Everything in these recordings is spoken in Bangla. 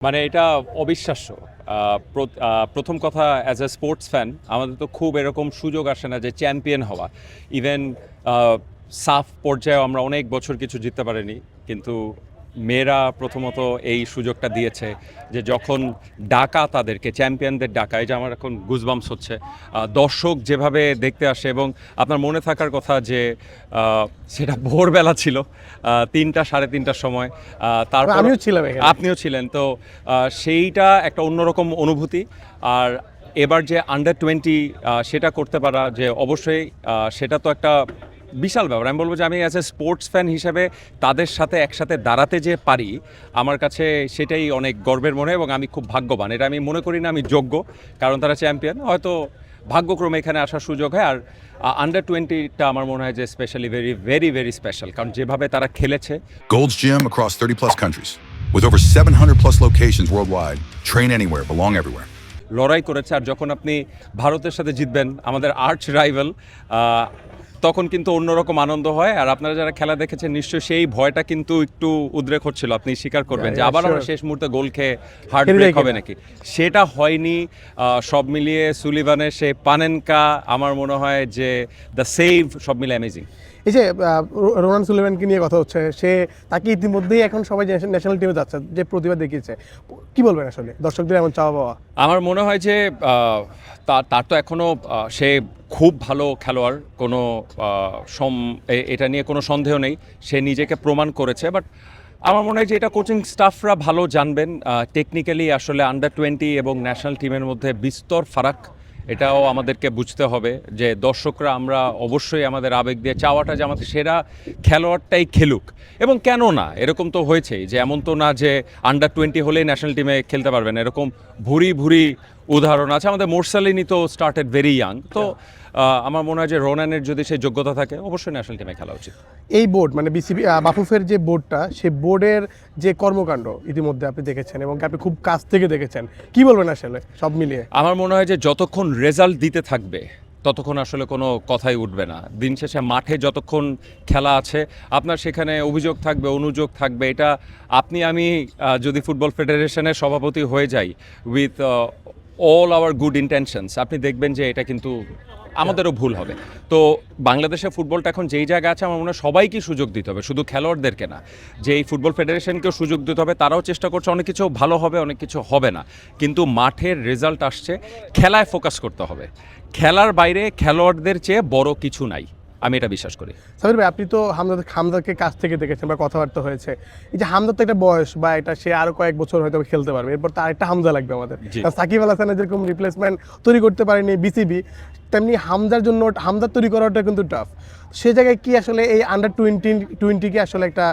মানে এটা অবিশ্বাস্য। প্রথম কথা, অ্যাজ এ স্পোর্টস ফ্যান আমাদের তো খুব এরকম সুযোগ আসে না যে চ্যাম্পিয়ন হওয়া। ইভেন সাফ পর্যায়েও আমরা অনেক বছর কিছু জিততে পারিনি, কিন্তু মেয়েরা প্রথমত এই সুযোগটা দিয়েছে যে যখন ডাকা তাদেরকে চ্যাম্পিয়নদের ডাকা, এই যে আমার এখন গুজবাম্পস হচ্ছে। দর্শক যেভাবে দেখতে আসে, এবং আপনার মনে থাকার কথা যে সেটা ভোরবেলা ছিল, 3টা সাড়ে 3টার সময়। তারপর আমিও ছিলাম এখানে। আপনিও ছিলেন তো। সেইটা একটা অন্যরকম অনুভূতি। আর এবার যে আন্ডার-20 সেটা করতে পারা, যে অবশ্যই সেটা তো একটা বিশাল ব্যাপার। আমি বলবো যে আমি অ্যাজ এ স্পোর্টস ফ্যান হিসেবে তাদের সাথে একসাথে দাঁড়াতে যে পারি, আমার কাছে সেটাই অনেক গর্বের মনে হয়, এবং আমি খুব ভাগ্যবান। এটা আমি মনে করি না আমি যোগ্য, কারণ তারা চ্যাম্পিয়ন, হয়তো ভাগ্যক্রমে এখানে আসার সুযোগ হয়। আর আন্ডার-20টা আমার মনে হয় যে specially very very very special, কারণ যেভাবে তারা খেলেছে। Gold's Gym across 30 plus countries. With over 700 plus locations worldwide, train anywhere, belong everywhere. লড়াই করেছে। আর যখন আপনি ভারতের সাথে জিতবেন, আমাদের আর্চ রাইভাল, তখন কিন্তু অন্যরকম আনন্দ হয়। আর আপনারা যারা খেলা দেখেছেন নিশ্চয়ই সেই ভয়টা কিন্তু একটু উদ্রেক হচ্ছিল, আপনি স্বীকার করবেন যে আবার আমরা শেষ মুহূর্তে গোল খেয়ে হার্ট ব্রেক হবে নাকি। সেটা হয়নি। সব মিলিয়ে সুলিভানের সে পানেনকা, আমার মনে হয় যে দ্য সেভ, সব মিলে অ্যামেজিং। এই যে রোনান সুলিভানকে নিয়ে কথা হচ্ছে, তাকে ইতিমধ্যেই এখন সবাই ন্যাশনাল টিমে যাচ্ছে, যে প্রতিভা দেখিয়েছে, কি বলবেন আসলে দর্শকদের এমন চাওয়া পাওয়া? আমার মনে হয় যে তার তো এখনও সে খুব ভালো খেলোয়াড়, কোনো এটা নিয়ে কোনো সন্দেহ নেই। সে নিজেকে প্রমাণ করেছে। বাট আমার মনে হয় যে এটা কোচিং স্টাফরা ভালো জানবেন। টেকনিক্যালি আসলে আন্ডার-20 এবং ন্যাশনাল টিমের মধ্যে বিস্তর ফারাক, এটাও আমাদেরকে বুঝতে হবে। যে দর্শকরা আমরা অবশ্যই আমাদের আবেগ দিয়ে চাওয়াটা যে আমাদের সেরা খেলোয়াড়টাই খেলুক, এবং কেন না, এরকম তো হয়েছেই যে এমন তো না যে আন্ডার-20 হলেই ন্যাশনাল টিমে খেলতে পারবেন, এরকম ভুরি ভুরি উদাহরণ আছে। আমাদের মোরসালিনী তো স্টার্টেড ভেরি ইয়াং। তো আমার মনে হয় যে রোনানের যদি সেই যোগ্যতা থাকে, অবশ্যই ন্যাশনাল টিমে খেলা উচিত। এই বোর্ড মানে বিসিবি বাফুফের যে বোর্ডটা, সেই বোর্ডের যে কর্মকাণ্ড ইতিমধ্যে আপনি দেখেছেন এবং আপনি খুব কাছ থেকে দেখেছেন, কি বলবেন আসলে সব মিলিয়ে? আমার মনে হয় যে যতক্ষণ রেজাল্ট দিতে থাকবে ততক্ষণ আসলে কোনো কথাই উঠবে না। দিন শেষে মাঠে যতক্ষণ খেলা আছে, আপনার সেখানে অভিযোগ থাকবে, অনুযোগ থাকবে। এটা আপনি আমি যদি ফুটবল ফেডারেশনের সভাপতি হয়ে যাই with all our good intentions, আপনি দেখবেন যে এটা কিন্তু আমাদেরও ভুল হবে। তো বাংলাদেশে ফুটবলটা এখন যেই জায়গায় আছে, আমার মনে হয় সবাইকে সুযোগ দিতে হবে, শুধু খেলোয়াড়দেরকে না। যে এই ফুটবল ফেডারেশনকেও সুযোগ দিতে হবে, তারাও চেষ্টা করছে, অনেক কিছু ভালো হবে, অনেক কিছু হবে না, কিন্তু মাঠের রেজাল্ট আসছে, খেলায় ফোকাস করতে হবে। খেলার বাইরে খেলোয়াড়দের চেয়ে বড় কিছু নাই, আমি এটা বিশ্বাস করি। সাবির ভাই, আপনি তো হামজাকে কাছ থেকে দেখেছেন বা কথাবার্তা হয়েছে। এই যে হামজার তো একটা বয়স, বা এটা সে আরো কয়েক বছর হয়তো খেলতে পারবে, এরপর তার একটা হামজা লাগবে আমাদের। সাকিব আল হাসানের যেরকম রিপ্লেসমেন্ট তৈরি করতে পারেনি বিসিবি, তেমনি হামজার জন্য হামজার তৈরি করাটা কিন্তু টাফ। সে জায়গায় কি আসলে এই আন্ডার-20 কি আসলে একটা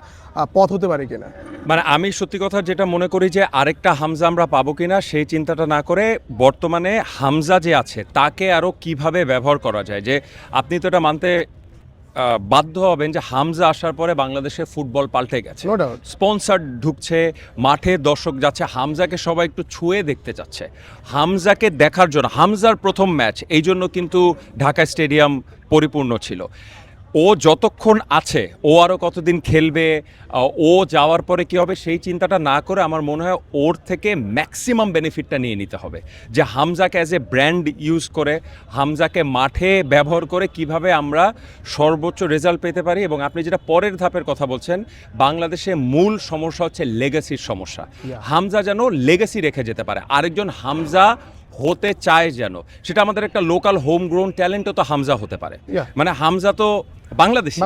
পথ হতে পারে কিনা? মানে আমি সত্যি কথা যেটা মনে করি যে আরেকটা হামজা আমরা পাবো কিনা সেই চিন্তাটা না করে, বর্তমানে হামজা যে আছে তাকে আরও কিভাবে ব্যবহার করা যায়। যে আপনি তো এটা মানতে বাধ্য হবেন যে হামজা আসার পরে বাংলাদেশের ফুটবল পাল্টে গেছে। স্পন্সর ঢুকছে, মাঠে দর্শক যাচ্ছে, হামজাকে সবাই একটু ছুঁয়ে দেখতে চাচ্ছে, হামজাকে দেখার জন্য। হামজার প্রথম ম্যাচ, এই জন্য কিন্তু ঢাকা স্টেডিয়াম পরিপূর্ণ ছিল। ও যতক্ষণ আছে, ও আরও কতদিন খেলবে, ও যাওয়ার পরে কী হবে, সেই চিন্তাটা না করে আমার মনে হয় ওর থেকে ম্যাক্সিমাম বেনিফিটটা নিয়ে নিতে হবে। যে হামজাকে অ্যাজ এ ব্র্যান্ড ইউজ করে, হামজাকে মাঠে ব্যবহার করে কিভাবে আমরা সর্বোচ্চ রেজাল্ট পেতে পারি। এবং আপনি যেটা পরের ধাপের কথা বলছেন, বাংলাদেশে মূল সমস্যা হচ্ছে লেগাসির সমস্যা। হামজা যেন লেগাসি রেখে যেতে পারে, আরেকজন হামজা হতে চায় যেন, সেটা আমাদের একটা লোকাল হোম গ্রোন ট্যালেন্টও তো হামজা হতে পারে। মানে হামজা তো বাংলাদেশি,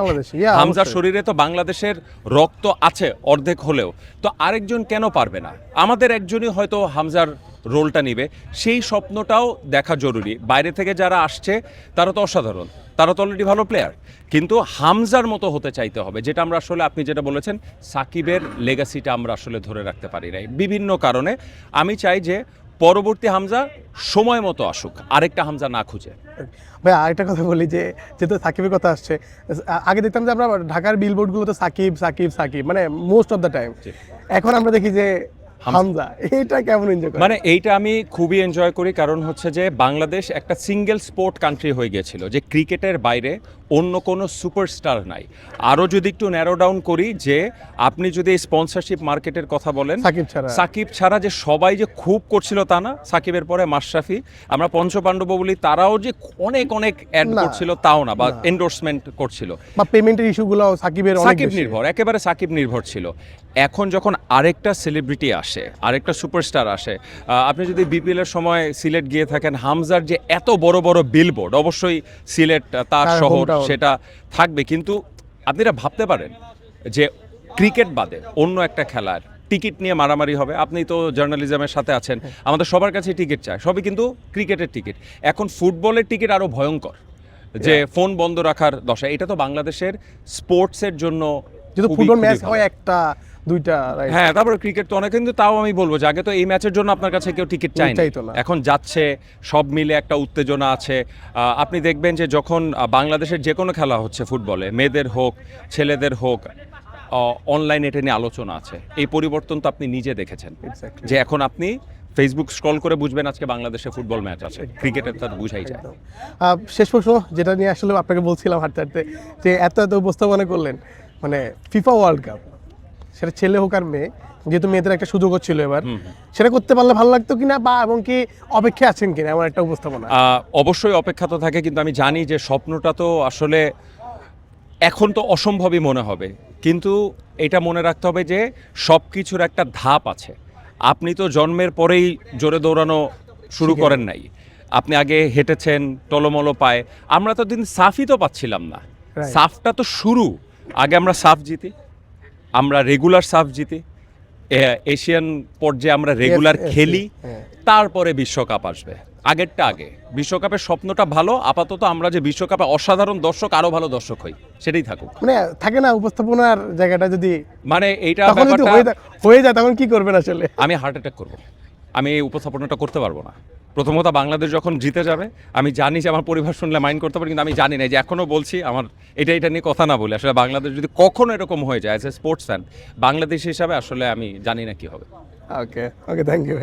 হামজার শরীরে তো বাংলাদেশের রক্ত আছে অর্ধেক হলেও, তো আরেকজন কেন পারবে না? আমাদের একজনই হয়তো হামজার রোলটা নিবে, সেই স্বপ্নটাও দেখা জরুরি। বাইরে থেকে যারা আসছে তারা তো অসাধারণ, তারা তো অলরেডি ভালো প্লেয়ার, কিন্তু হামজার মতো হতে চাইতে হবে, যেটা আমরা আসলে, আপনি যেটা বলেছেন, সাকিবের লেগাসিটা আমরা আসলে ধরে রাখতে পারি নাই বিভিন্ন কারণে। আমি চাই যে পরবর্তী হামজা সময় মতো আসুক, আরেকটা হামজা না খুঁজে। ভাই আরেকটা কথা বলি, যে যেহেতু সাকিবের কথা আসছে, আগে দেখতাম যে আমরা ঢাকার বিলবোর্ডগুলোতে সাকিব সাকিব সাকিব, মানে মোস্ট অফ দ্য টাইম। এখন আমরা দেখি যে হামজা এটা কেমন এনজয় করে? মানে এইটা আমি খুবই এনজয় করি, কারণ হচ্ছে যে বাংলাদেশ একটা সিঙ্গেল স্পোর্ট কান্ট্রি হয়ে গিয়েছিল, যে ক্রিকেটের বাইরে অন্য কোনো সুপারস্টার নাই। আরও যদি একটু ন্যারো ডাউন করি, যে আপনি যদি স্পন্সরশিপ মার্কেটের কথা বলেন, সাকিব ছাড়া যে সবাই যে খুব করছিল তা না। সাকিবের পরে মাশরাফি, আমরা পঞ্চপাণ্ডব বলি, তারাও যে অনেক অনেক অ্যাড করছিল তাও না, বা এন্ডোর্সমেন্ট করছিল, বা পেমেন্টের ইস্যুগুলো সাকিবের অনেক সাকিব বেশি। নির্ভর, একেবারে সাকিব নির্ভর ছিল। এখন যখন আরেকটা সেলিব্রিটি আসে, আরেকটা সুপারস্টার আসে, আপনি যদি বিপিএল এর সময় সিলেট গিয়ে থাকেন, হামজার যে এত বড় বড় বিলবোর্ড, অবশ্যই সিলেট তার শহর, সেটা থাকবে, কিন্তু আপনারা ভাবতে পারেন যে ক্রিকেট বাদে অন্য একটা খেলার টিকিট নিয়ে মারামারি হবে। আপনি তো জার্নালিজমের সাথে আছেন, আমাদের সবার কাছে টিকিট চায়, সবই কিন্তু ক্রিকেটের টিকিট। এখন ফুটবলের টিকিট আরো ভয়ঙ্কর, যে ফোন বন্ধ রাখার দশা। এটা তো বাংলাদেশের স্পোর্টসের জন্য, যেহেতু ফুটবল ম্যাচ হয় একটা দুইটা, হ্যাঁ, তারপরে ক্রিকেট তো অনেক, কিন্তু তাও আমি বলবো যে আগে তো এই ম্যাচের জন্য আপনার কাছে কেউ টিকিট চাইতো না, এখন যাচ্ছে, সব মিলে একটা উত্তেজনা আছে। আপনি দেখবেন যে যখন বাংলাদেশের যে কোনো খেলা হচ্ছে ফুটবলে, মেয়েদের হোক ছেলেদের হোক, অনলাইনে এটা নিয়ে আলোচনা আছে। এই পরিবর্তন তো আপনি নিজে দেখেছেন, যে এখন আপনি ফেসবুক স্ক্রল করে বুঝবেন আজকে বাংলাদেশে ফুটবল ম্যাচ আছে, ক্রিকেটের তার বুঝাই যায়। শেষ প্রশ্ন যেটা নিয়ে আসলে আপনাকে বলছিলাম হাঁটতে হাঁটতে, যে এত উপস্থাপনা করলেন, মানে ফিফা ওয়ার্ল্ড কাপ, সেটা ছেলে হোক আর মেয়ে, যেহেতু মেয়েদের একটা সুযোগও ছিল এবার, সেটা করতে পারলে ভালো লাগতো কিনা, বা এবং কি অপেক্ষা আছেন কিনা এমন একটা উপস্থাপনা? অবশ্যই অপেক্ষা তো থাকে, কিন্তু আমি জানি যে স্বপ্নটা তো আসলে এখন তো অসম্ভবই মনে হবে, কিন্তু এটা মনে রাখতে হবে যে সব কিছুর একটা ধাপ আছে। আপনি তো জন্মের পরেই জোরে দৌড়ানো শুরু করেন নাই, আপনি আগে হেঁটেছেন টলমলো পায়। আমরা তো দিন সাফই তো পাচ্ছিলাম না, সাফটা তো শুরু। আগে আমরা সাফ জিতি, আমরা রেগুলার সাফ জিতি, এশিয়ান পর্যায়ে আমরা রেগুলার খেলি, তারপরে বিশ্বকাপ আসবে। আগেরটা আগে, বিশ্বকাপের স্বপ্নটা ভালো। আপাতত আমরা যে বিশ্বকাপে অসাধারণ দর্শক, আরো ভালো দর্শক হই, সেটাই থাকুক। মানে থাকে না উপস্থাপনার জায়গাটা যদি, মানে এইটা হয়ে যায় তখন কি করবেন আসলে? আমি হার্ট অ্যাটাক করবো, আমি এই উপস্থাপনাটা করতে পারবো না। প্রথমত বাংলাদেশ যখন জিতে যাবে, আমি জানি যে আমার পরিবার শুনলে মাইন্ড করতে পারে, কিন্তু আমি জানি না, যে এখনো বলছি আমার এটা নিয়ে কথা না বলে, আসলে বাংলাদেশ যদি কখনো এরকম হয়ে যায়, as a sports fan Bangladesh হিসাবে, আসলে আমি জানি না কি হবে। ওকে, থ্যাংক ইউ।